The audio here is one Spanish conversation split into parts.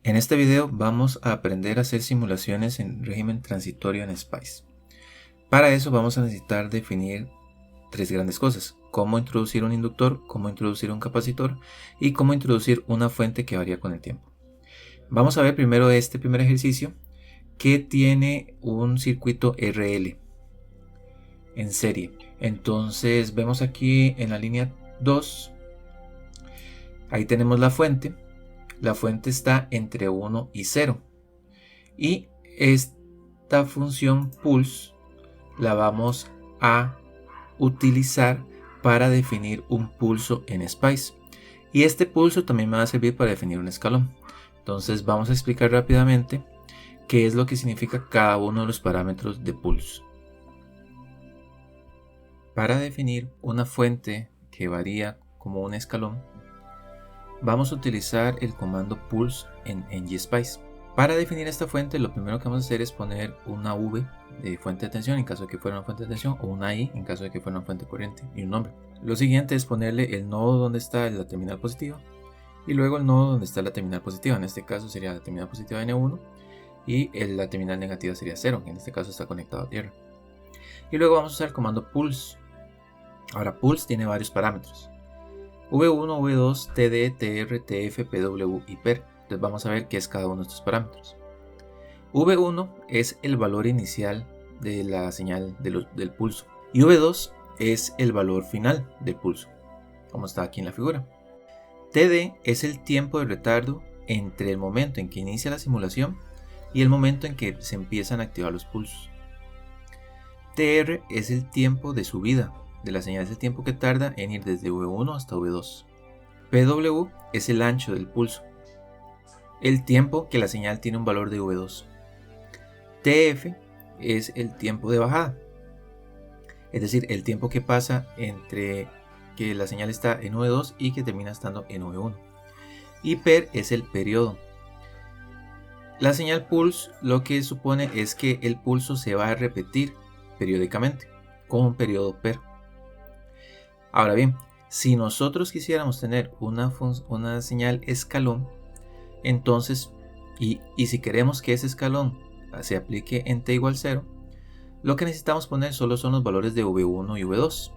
En este video vamos a aprender a hacer simulaciones en régimen transitorio en SPICE. Para eso vamos a necesitar definir tres grandes cosas: cómo introducir un inductor, cómo introducir un capacitor y cómo introducir una fuente que varía con el tiempo. Vamos a ver primero este primer ejercicio, que tiene un circuito RL en serie. Entonces vemos aquí en la línea 2, ahí tenemos la fuente. La fuente está entre 1 y 0. Y esta función pulse la vamos a utilizar para definir un pulso en SPICE. Y este pulso también me va a servir para definir un escalón. Entonces vamos a explicar rápidamente qué es lo que significa cada uno de los parámetros de pulse. Para definir una fuente que varía como un escalón, vamos a utilizar el comando pulse en ngSpice. Para definir esta fuente, lo primero que vamos a hacer es poner una V de fuente de tensión en caso de que fuera una fuente de tensión, o una I en caso de que fuera una fuente corriente, y un nombre. Lo siguiente es ponerle el nodo donde está la terminal positiva y luego el nodo donde está la terminal positiva. En este caso sería la terminal positiva N1 y la terminal negativa sería 0, que en este caso está conectado a tierra. Y luego vamos a usar el comando pulse. Ahora, pulse tiene varios parámetros: V1, V2, TD, TR, TF, PW y PER. Entonces vamos a ver qué es cada uno de estos parámetros. V1 es el valor inicial de la señal del pulso. Y V2 es el valor final del pulso, como está aquí en la figura. TD es el tiempo de retardo entre el momento en que inicia la simulación y el momento en que se empiezan a activar los pulsos. TR es el tiempo de subida de la señal, es el tiempo que tarda en ir desde V1 hasta V2. PW es el ancho del pulso, el tiempo que la señal tiene un valor de V2. TF es el tiempo de bajada, es decir, el tiempo que pasa entre que la señal está en V2 y que termina estando en V1. Y PER es el periodo. La señal pulse lo que supone es que el pulso se va a repetir periódicamente con un periodo PER. Ahora bien, si nosotros quisiéramos tener una señal escalón, entonces, y si queremos que ese escalón se aplique en t igual 0, lo que necesitamos poner solo son los valores de V1 y V2.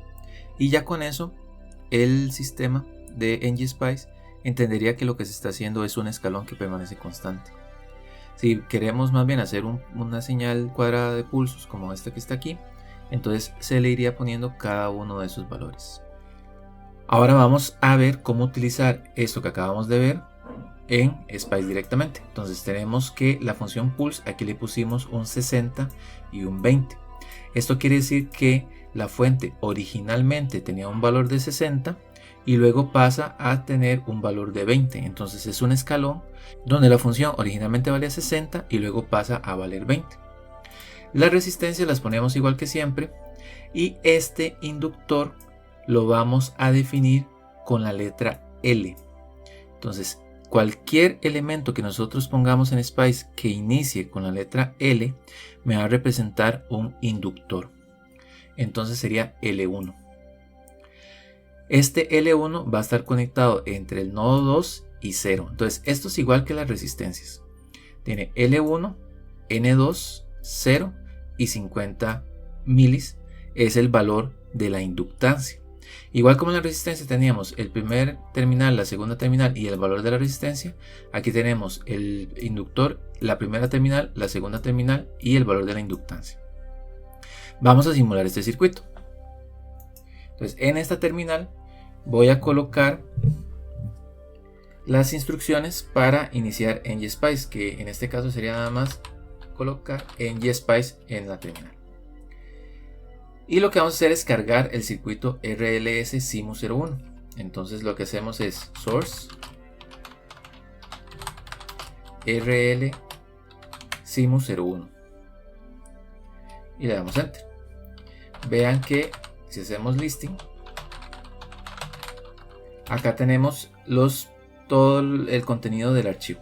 Y ya con eso, el sistema de ngSpice entendería que lo que se está haciendo es un escalón que permanece constante. Si queremos más bien hacer una señal cuadrada de pulsos como esta que está aquí, entonces se le iría poniendo cada uno de esos valores. Ahora vamos a ver cómo utilizar esto que acabamos de ver en SPICE directamente. Entonces tenemos que la función pulse, aquí le pusimos un 60 y un 20. Esto quiere decir que la fuente originalmente tenía un valor de 60 y luego pasa a tener un valor de 20. Entonces es un escalón donde la función originalmente valía 60 y luego pasa a valer 20. Las resistencias las ponemos igual que siempre y este inductor lo vamos a definir con la letra L. Entonces cualquier elemento que nosotros pongamos en SPICE que inicie con la letra L me va a representar un inductor. Entonces sería L1. Este L1 va a estar conectado entre el nodo 2 y 0. Entonces esto es igual que las resistencias. Tiene L1, N2, 0 y 50 milis es el valor de la inductancia. Igual como en la resistencia teníamos el primer terminal, la segunda terminal y el valor de la resistencia, aquí tenemos el inductor, la primera terminal, la segunda terminal y el valor de la inductancia. Vamos a simular este circuito. Entonces en esta terminal voy a colocar las instrucciones para iniciar ngSpice, que en este caso sería nada más colocar ngSpice en la terminal. Y lo que vamos a hacer es cargar el circuito RLS Simu01. Entonces lo que hacemos es source RL Simu01 y le damos enter. Vean que si hacemos listing, acá tenemos todo el contenido del archivo.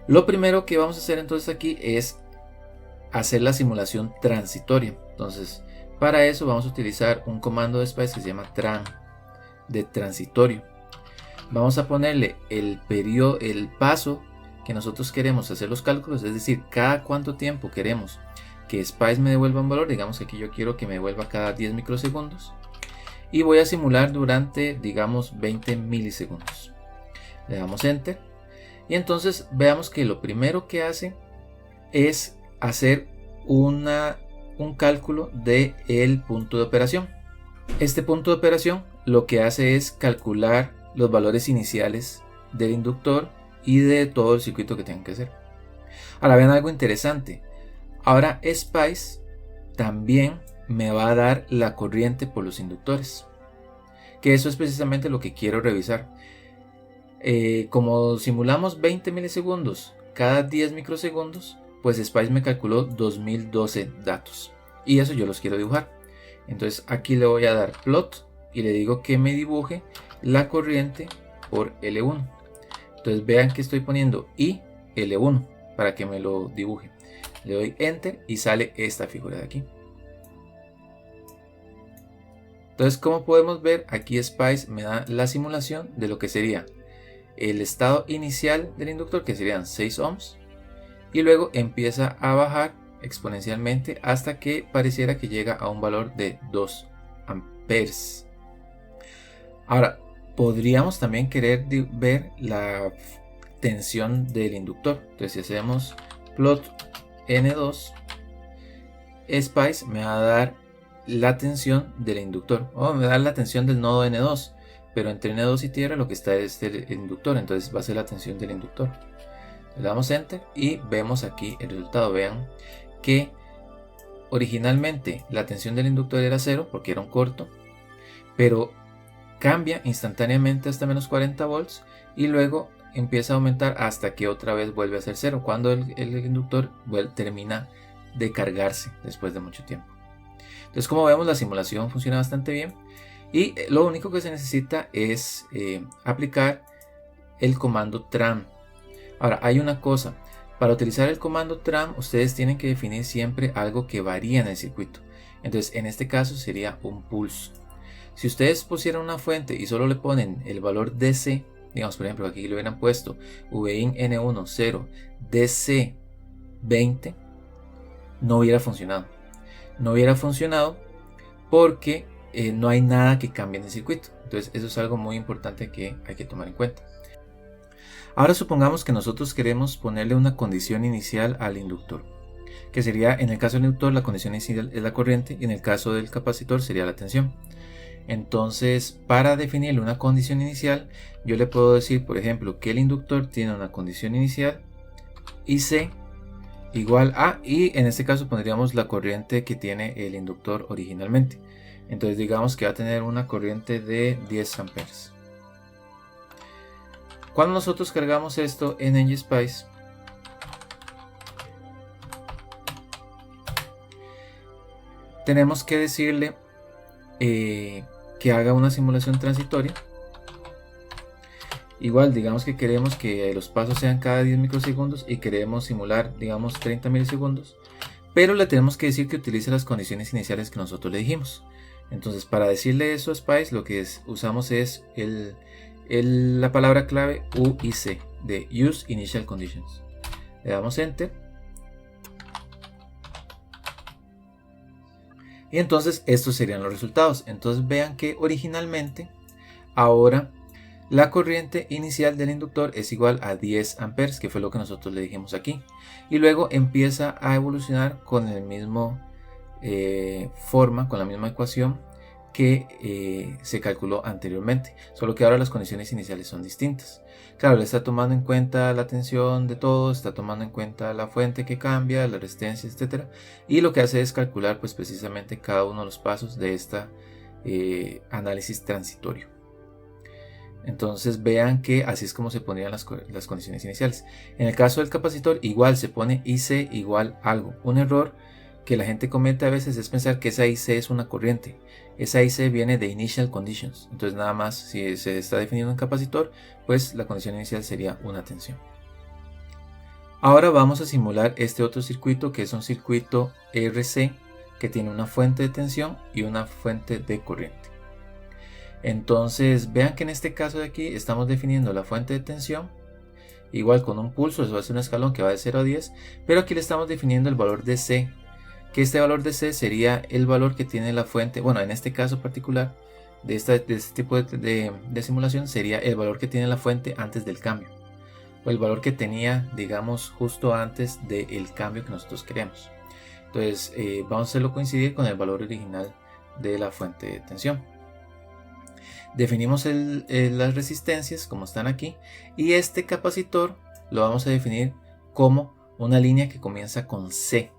Lo primero que vamos a hacer entonces aquí es hacer la simulación transitoria. Entonces para eso vamos a utilizar un comando de SPICE que se llama tran, de transitorio. Vamos a ponerle el paso que nosotros queremos hacer los cálculos, es decir, cada cuánto tiempo queremos que Spice me devuelva un valor. Digamos que aquí yo quiero que me devuelva cada 10 microsegundos y voy a simular durante, digamos, 20 milisegundos. Le damos Enter y entonces veamos que lo primero que hace es hacer un cálculo del punto de operación. Este punto de operación lo que hace es calcular los valores iniciales del inductor y de todo el circuito que tengan que hacer. Ahora vean algo interesante. Ahora Spice también me va a dar la corriente por los inductores, que eso es precisamente lo que quiero revisar. Como simulamos 20 milisegundos cada 10 microsegundos, pues Spice me calculó 2012 datos y eso yo los quiero dibujar. Entonces aquí le voy a dar plot y le digo que me dibuje la corriente por L1. Entonces vean que estoy poniendo I L1 para que me lo dibuje. Le doy Enter y sale esta figura de aquí. Entonces, como podemos ver, aquí Spice me da la simulación de lo que sería el estado inicial del inductor, que serían 6 ohms, y luego empieza a bajar exponencialmente hasta que pareciera que llega a un valor de 2 amperes. Ahora, podríamos también querer ver la tensión del inductor. Entonces, si hacemos plot N2, Spice me va a dar la tensión del inductor, o me da la tensión del nodo N2, pero entre N2 y tierra lo que está es el inductor, entonces va a ser la tensión del inductor. Le damos Enter y vemos aquí el resultado. Vean que originalmente la tensión del inductor era 0 porque era un corto, pero cambia instantáneamente hasta menos 40 volts y luego empieza a aumentar hasta que otra vez vuelve a ser 0 cuando el inductor termina de cargarse después de mucho tiempo. Entonces, como vemos, la simulación funciona bastante bien y lo único que se necesita es aplicar el comando tram. Ahora, hay una cosa: para utilizar el comando tram ustedes tienen que definir siempre algo que varía en el circuito. Entonces, en este caso sería un pulso. Si ustedes pusieran una fuente y solo le ponen el valor DC, digamos por ejemplo aquí le hubieran puesto Vin N1 0 DC 20, no hubiera funcionado. No hubiera funcionado porque no hay nada que cambie en el circuito. Entonces eso es algo muy importante que hay que tomar en cuenta. Ahora supongamos que nosotros queremos ponerle una condición inicial al inductor, que sería, en el caso del inductor, la condición inicial es la corriente y en el caso del capacitor sería la tensión. Entonces, para definirle una condición inicial, yo le puedo decir, por ejemplo, que el inductor tiene una condición inicial IC igual a, y en este caso pondríamos la corriente que tiene el inductor originalmente. Entonces digamos que va a tener una corriente de 10 amperes. Cuando nosotros cargamos esto en ngSpice, tenemos que decirle que haga una simulación transitoria. Igual, digamos que queremos que los pasos sean cada 10 microsegundos y queremos simular, digamos, 30 milisegundos, pero le tenemos que decir que utilice las condiciones iniciales que nosotros le dijimos. Entonces, para decirle eso a Spice, lo que usamos es la palabra clave UIC de Use Initial Conditions. Le damos Enter. Y entonces estos serían los resultados. Entonces vean que originalmente ahora la corriente inicial del inductor es igual a 10 amperes, que fue lo que nosotros le dijimos aquí. Y luego empieza a evolucionar con el mismo forma, con la misma ecuación que se calculó anteriormente, solo que ahora las condiciones iniciales son distintas. Claro, le está tomando en cuenta la tensión de todo, está tomando en cuenta la fuente que cambia, la resistencia, etc. Y lo que hace es calcular pues precisamente cada uno de los pasos de este análisis transitorio. Entonces vean que así es como se ponían las condiciones iniciales. En el caso del capacitor igual se pone IC igual algo. Un error que la gente comete a veces es pensar que esa IC es una corriente. Esa IC viene de Initial Conditions. Entonces nada más, si se está definiendo un capacitor, pues la condición inicial sería una tensión. Ahora vamos a simular este otro circuito, que es un circuito RC que tiene una fuente de tensión y una fuente de corriente. Entonces vean que en este caso de aquí estamos definiendo la fuente de tensión igual con un pulso, eso va a ser un escalón que va de 0 a 10, pero aquí le estamos definiendo el valor de C, que este valor de C sería el valor que tiene la fuente, bueno, en este caso particular, de este tipo de simulación, sería el valor que tiene la fuente antes del cambio, o el valor que tenía, digamos, justo antes del cambio que nosotros queremos. Entonces vamos a hacerlo coincidir con el valor original de la fuente de tensión. Definimos las resistencias como están aquí, y este capacitor lo vamos a definir como una línea que comienza con C,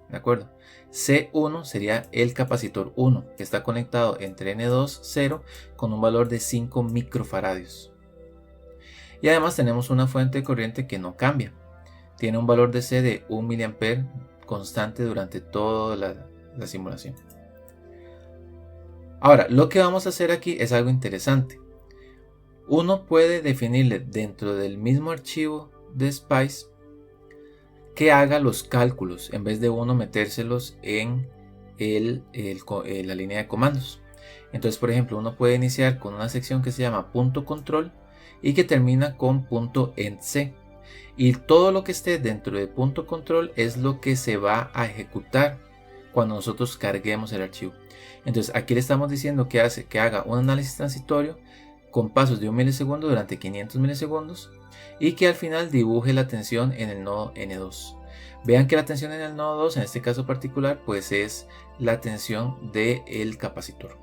¿de acuerdo? C1 sería el capacitor 1, que está conectado entre N2 0 con un valor de 5 microfaradios. Y además tenemos una fuente de corriente que no cambia, tiene un valor de C de 1 mA constante durante toda la simulación. Ahora, lo que vamos a hacer aquí es algo interesante. Uno puede definirle dentro del mismo archivo de SPICE que haga los cálculos en vez de uno metérselos en la línea de comandos. Entonces, por ejemplo, uno puede iniciar con una sección que se llama punto control y que termina con punto endc. Y todo lo que esté dentro de punto control es lo que se va a ejecutar cuando nosotros carguemos el archivo. Entonces aquí le estamos diciendo que haga un análisis transitorio con pasos de 1 milisegundo durante 500 milisegundos y que al final dibuje la tensión en el nodo N2. Vean que la tensión en el nodo 2, en este caso particular, pues es la tensión del capacitor.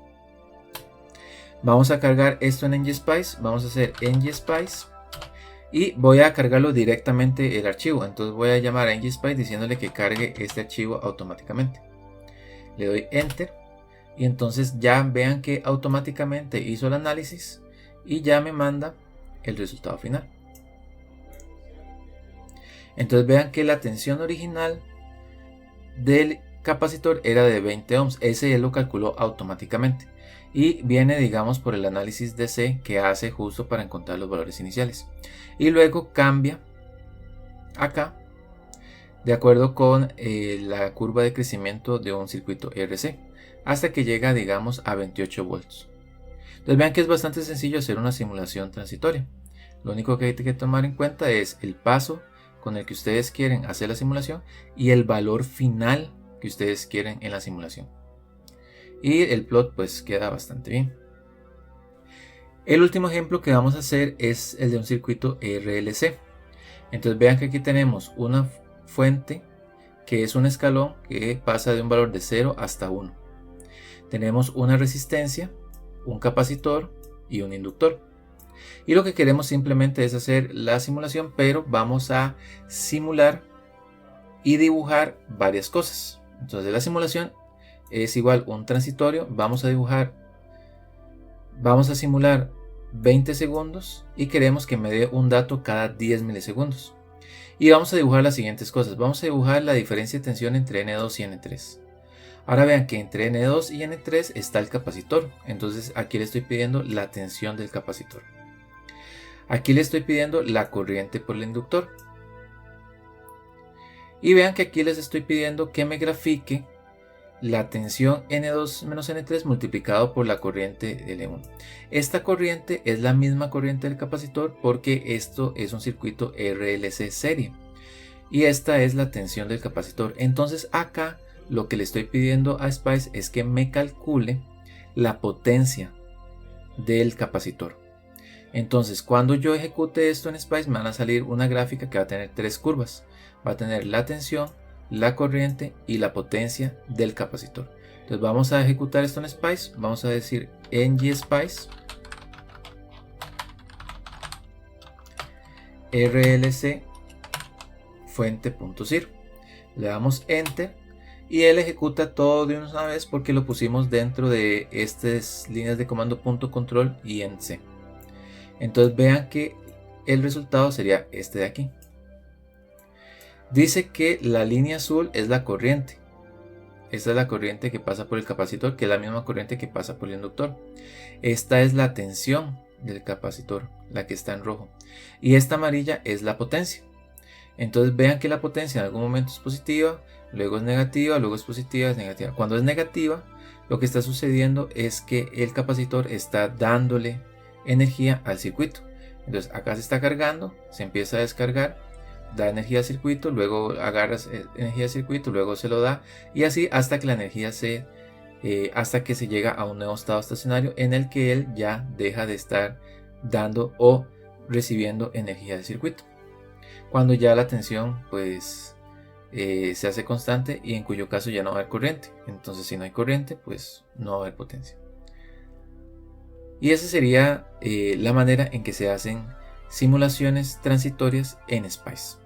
Vamos a cargar esto en ngSpice. Vamos a hacer ngSpice y voy a cargarlo directamente el archivo. Entonces voy a llamar a ngSpice diciéndole que cargue este archivo automáticamente. Le doy enter y entonces ya vean que automáticamente hizo el análisis y ya me manda el resultado final. Entonces vean que la tensión original del capacitor era de 20 ohms, ese él lo calculó automáticamente y viene, digamos, por el análisis de C que hace justo para encontrar los valores iniciales, y luego cambia acá de acuerdo con la curva de crecimiento de un circuito RC hasta que llega, digamos, a 28 volts. Entonces vean que es bastante sencillo hacer una simulación transitoria. Lo único que hay que tomar en cuenta es el paso con el que ustedes quieren hacer la simulación y el valor final que ustedes quieren en la simulación. Y el plot pues queda bastante bien. El último ejemplo que vamos a hacer es el de un circuito RLC. Entonces vean que aquí tenemos una fuente que es un escalón que pasa de un valor de 0 hasta 1. Tenemos una resistencia, un capacitor y un inductor. Y lo que queremos simplemente es hacer la simulación, pero vamos a simular y dibujar varias cosas. Entonces la simulación es igual un transitorio. Vamos a simular 20 segundos y queremos que me dé un dato cada 10 milisegundos. Y vamos a dibujar las siguientes cosas. Vamos a dibujar la diferencia de tensión entre N2 y N3. Ahora vean que entre N2 y N3 está el capacitor. Entonces aquí le estoy pidiendo la tensión del capacitor. Aquí le estoy pidiendo la corriente por el inductor. Y vean que aquí les estoy pidiendo que me grafique la tensión N2 menos N3 multiplicado por la corriente L1. Esta corriente es la misma corriente del capacitor porque esto es un circuito RLC serie. Y esta es la tensión del capacitor. Entonces acá lo que le estoy pidiendo a SPICE es que me calcule la potencia del capacitor. Entonces cuando yo ejecute esto en SPICE me van a salir una gráfica que va a tener tres curvas. Va a tener la tensión, la corriente y la potencia del capacitor. Entonces vamos a ejecutar esto en SPICE. Vamos a decir ngSpice rlc fuente.zir. Le damos enter y él ejecuta todo de una vez porque lo pusimos dentro de estas líneas de comando .control y endc. Entonces vean que el resultado sería este de aquí. Dice que la línea azul es la corriente. Esta es la corriente que pasa por el capacitor, que es la misma corriente que pasa por el inductor. Esta es la tensión del capacitor, la que está en rojo. Y esta amarilla es la potencia. Entonces vean que la potencia en algún momento es positiva, luego es negativa, luego es positiva, es negativa. Cuando es negativa, lo que está sucediendo es que el capacitor está dándole energía al circuito. Entonces acá se está cargando, se empieza a descargar, da energía al circuito, luego agarras energía del circuito, luego se lo da, y así hasta que la energía hasta que se llega a un nuevo estado estacionario en el que él ya deja de estar dando o recibiendo energía del circuito. Cuando ya la tensión pues se hace constante, y en cuyo caso ya no va a haber corriente. Entonces si no hay corriente, pues no va a haber potencia. Y esa sería la manera en que se hacen simulaciones transitorias en SPICE.